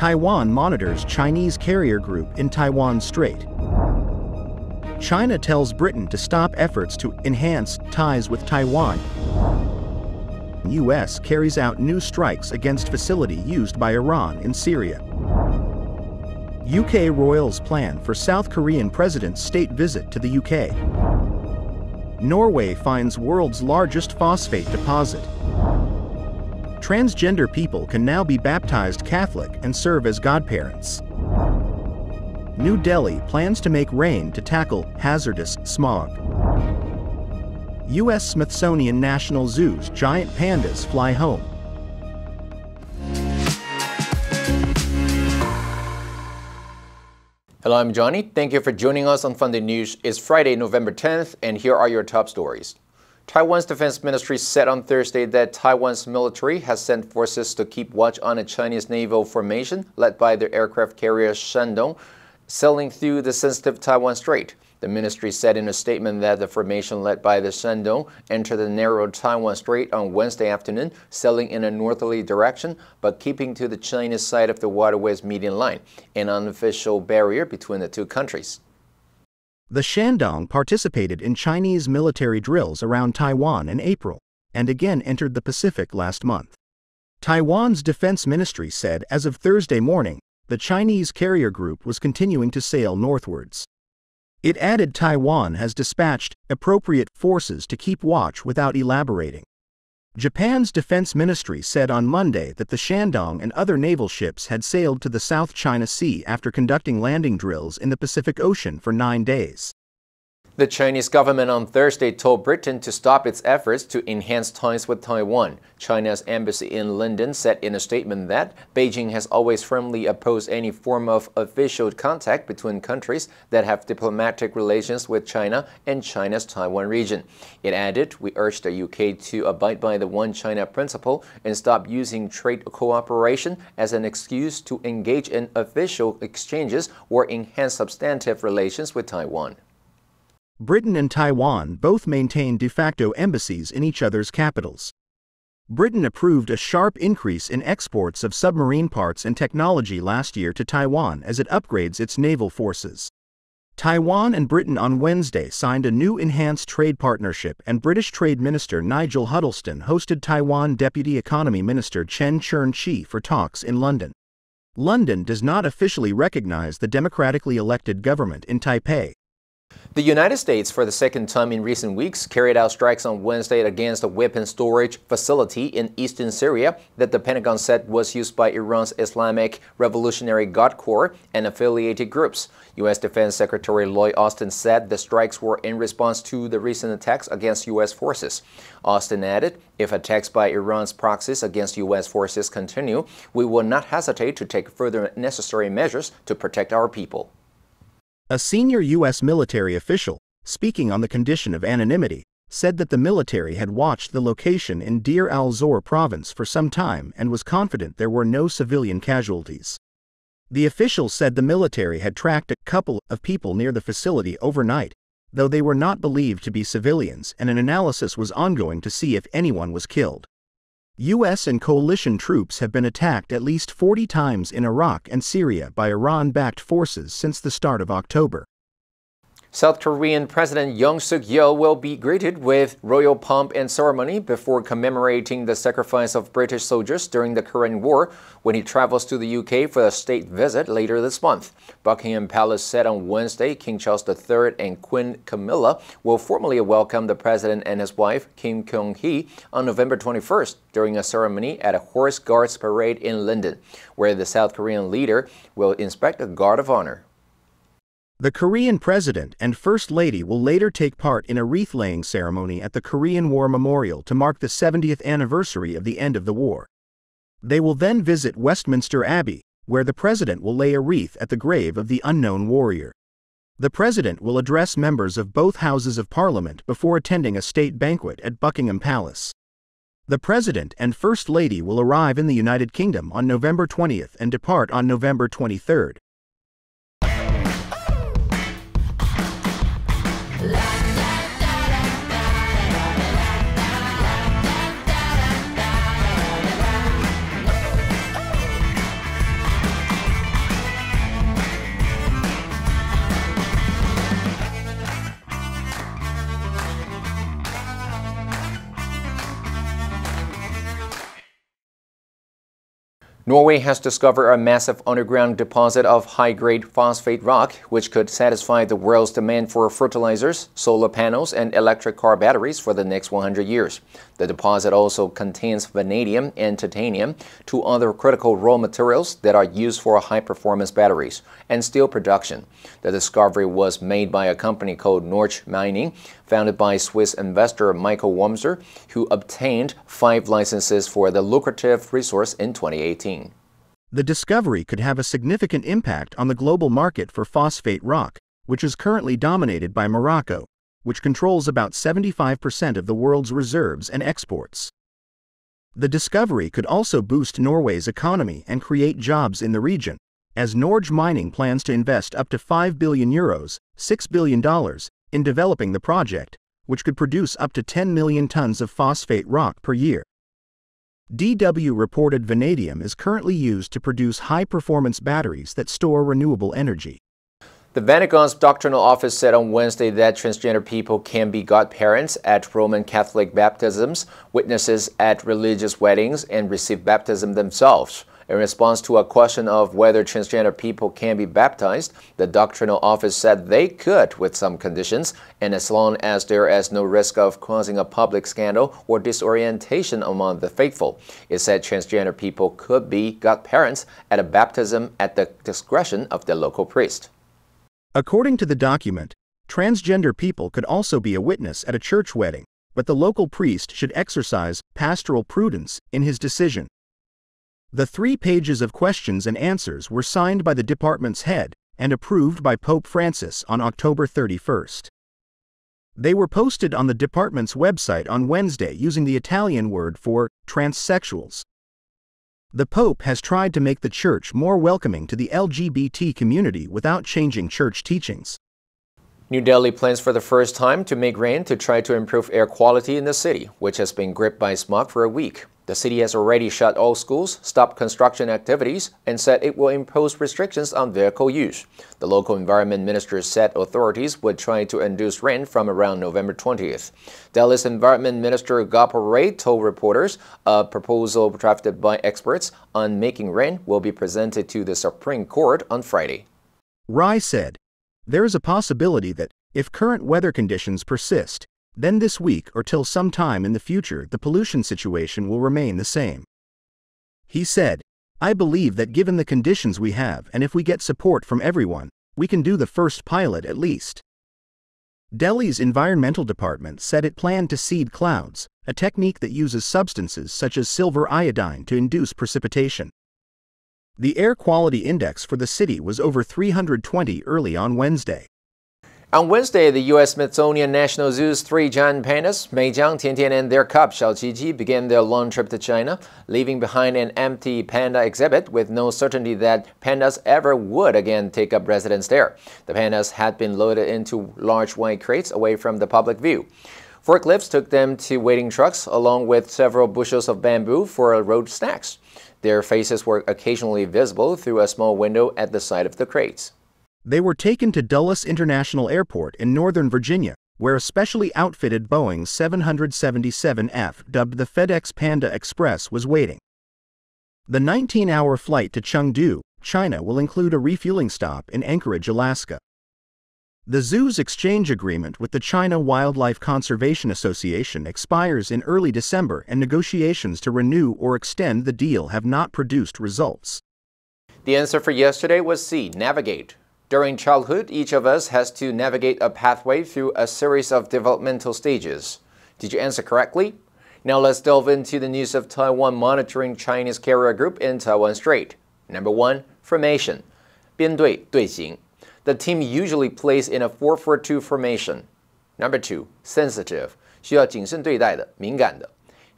Taiwan monitors Chinese carrier group in Taiwan Strait. China tells Britain to stop efforts to enhance ties with Taiwan. U.S. carries out new strikes against facility used by Iran in Syria. UK royals plan for South Korean president's state visit to the UK. Norway finds world's largest phosphate deposit. Transgender people can now be baptized Catholic and serve as godparents. New Delhi plans to make rain to tackle hazardous smog. U.S. Smithsonian National Zoo's giant pandas fly home. Hello, I'm Johnny. Thank you for joining us on Funday News. It's Friday, November 10th, and here are your top stories. Taiwan's defense ministry said on Thursday that Taiwan's military has sent forces to keep watch on a Chinese naval formation led by the aircraft carrier Shandong, sailing through the sensitive Taiwan Strait. The ministry said in a statement that the formation led by the Shandong entered the narrow Taiwan Strait on Wednesday afternoon, sailing in a northerly direction, but keeping to the Chinese side of the waterway's median line, an unofficial barrier between the two countries. The Shandong participated in Chinese military drills around Taiwan in April, and again entered the Pacific last month. Taiwan's defense ministry said as of Thursday morning, the Chinese carrier group was continuing to sail northwards. It added Taiwan has dispatched appropriate forces to keep watch without elaborating. Japan's defense ministry said on Monday that the Shandong and other naval ships had sailed to the South China Sea after conducting landing drills in the Pacific Ocean for 9 days. The Chinese government on Thursday told Britain to stop its efforts to enhance ties with Taiwan. China's embassy in London said in a statement that Beijing has always firmly opposed any form of official contact between countries that have diplomatic relations with China and China's Taiwan region. It added, "We urge the UK to abide by the One China principle and stop using trade cooperation as an excuse to engage in official exchanges or enhance substantive relations with Taiwan." Britain and Taiwan both maintain de facto embassies in each other's capitals. Britain approved a sharp increase in exports of submarine parts and technology last year to Taiwan as it upgrades its naval forces. Taiwan and Britain on Wednesday signed a new enhanced trade partnership, and British Trade Minister Nigel Huddleston hosted Taiwan Deputy Economy Minister Chen Chern-chi for talks in London. London does not officially recognize the democratically elected government in Taipei. The United States, for the second time in recent weeks, carried out strikes on Wednesday against a weapons storage facility in eastern Syria that the Pentagon said was used by Iran's Islamic Revolutionary Guard Corps and affiliated groups. U.S. Defense Secretary Lloyd Austin said the strikes were in response to the recent attacks against U.S. forces. Austin added, "If attacks by Iran's proxies against U.S. forces continue, we will not hesitate to take further necessary measures to protect our people." A senior U.S. military official, speaking on the condition of anonymity, said that the military had watched the location in Deir al-Zor province for some time and was confident there were no civilian casualties. The official said the military had tracked a couple of people near the facility overnight, though they were not believed to be civilians, and an analysis was ongoing to see if anyone was killed. U.S. and coalition troops have been attacked at least 40 times in Iraq and Syria by Iran-backed forces since the start of October. South Korean President Yoon Suk-yeol will be greeted with royal pomp and ceremony before commemorating the sacrifice of British soldiers during the Korean War when he travels to the UK for a state visit later this month. Buckingham Palace said on Wednesday King Charles III and Queen Camilla will formally welcome the president and his wife, Kim Kyung-hee, on November 21st during a ceremony at a Horse Guards parade in London, where the South Korean leader will inspect a guard of honor. The Korean president and first lady will later take part in a wreath-laying ceremony at the Korean War Memorial to mark the 70th anniversary of the end of the war. They will then visit Westminster Abbey, where the president will lay a wreath at the grave of the unknown warrior. The president will address members of both houses of parliament before attending a state banquet at Buckingham Palace. The president and first lady will arrive in the United Kingdom on November 20th and depart on November 23rd. Norway has discovered a massive underground deposit of high-grade phosphate rock, which could satisfy the world's demand for fertilizers, solar panels, and electric car batteries for the next 100 years. The deposit also contains vanadium and titanium, two other critical raw materials that are used for high-performance batteries and steel production. The discovery was made by a company called Norge Mining, founded by Swiss investor Michael Wamser, who obtained 5 licenses for the lucrative resource in 2018. The discovery could have a significant impact on the global market for phosphate rock, which is currently dominated by Morocco, which controls about 75% of the world's reserves and exports. The discovery could also boost Norway's economy and create jobs in the region, as Norge Mining plans to invest up to €5 billion, $6 billion, in developing the project, which could produce up to 10 million tons of phosphate rock per year. DW reported vanadium is currently used to produce high-performance batteries that store renewable energy. The Vatican's doctrinal office said on Wednesday that transgender people can be godparents at Roman Catholic baptisms, witnesses at religious weddings, and receive baptism themselves. In response to a question of whether transgender people can be baptized, the doctrinal office said they could with some conditions, and as long as there is no risk of causing a public scandal or disorientation among the faithful. It said transgender people could be godparents at a baptism at the discretion of the local priest. According to the document, transgender people could also be a witness at a church wedding, but the local priest should exercise pastoral prudence in his decision. The 3 pages of questions and answers were signed by the department's head and approved by Pope Francis on October 31st. They were posted on the department's website on Wednesday using the Italian word for transsexuals. The Pope has tried to make the Church more welcoming to the LGBT community without changing church teachings. New Delhi plans for the first time to make rain to try to improve air quality in the city, which has been gripped by smog for a week. The city has already shut all schools, stopped construction activities, and said it will impose restrictions on vehicle use. The local environment minister said authorities would try to induce rain from around November 20th. Delhi's environment minister Godparents told reporters a proposal drafted by experts on making rain will be presented to the Supreme Court on Friday. Rai said, "There is a possibility that, if current weather conditions persist, then this week or till some time in the future the pollution situation will remain the same." He said, "I believe that given the conditions we have and if we get support from everyone, we can do the first pilot at least." Delhi's environmental department said it planned to seed clouds, a technique that uses substances such as silver iodine to induce precipitation. The air quality index for the city was over 320 early on Wednesday. On Wednesday, the U.S. Smithsonian National Zoo's 3 giant pandas, Meijiang, Tiantian, and their cub, Xiaoqiji, began their long trip to China, leaving behind an empty panda exhibit with no certainty that pandas ever would again take up residence there. The pandas had been loaded into large white crates away from the public view. Forklifts took them to waiting trucks, along with several bushels of bamboo for road snacks. Their faces were occasionally visible through a small window at the side of the crates. They were taken to Dulles International Airport in Northern Virginia, where a specially outfitted Boeing 777F, dubbed the FedEx Panda Express, was waiting. The 19-hour flight to Chengdu, China, will include a refueling stop in Anchorage, Alaska. The zoo's exchange agreement with the China Wildlife Conservation Association expires in early December, and negotiations to renew or extend the deal have not produced results. The answer for yesterday was C, navigate. During childhood, each of us has to navigate a pathway through a series of developmental stages. Did you answer correctly? Now let's delve into the news of Taiwan monitoring Chinese carrier group in Taiwan Strait. Number 1, formation. 编队队形. The team usually plays in a 4-4-2 formation. Number 2, sensitive. 需要谨慎对待的，敏感的.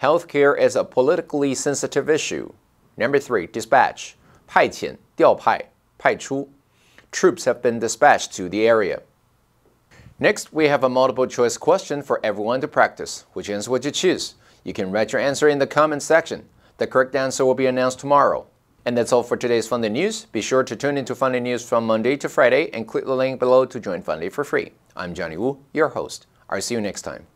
Healthcare is a politically sensitive issue. Number 3, dispatch. 派遣，调派，派出. Troops have been dispatched to the area. Next, we have a multiple choice question for everyone to practice. Which answer would you choose? You can write your answer in the comment section. The correct answer will be announced tomorrow. And that's all for today's Funday News. Be sure to tune into Funday News from Monday to Friday and click the link below to join Funday for free. I'm Johnny Wu, your host. I'll see you next time.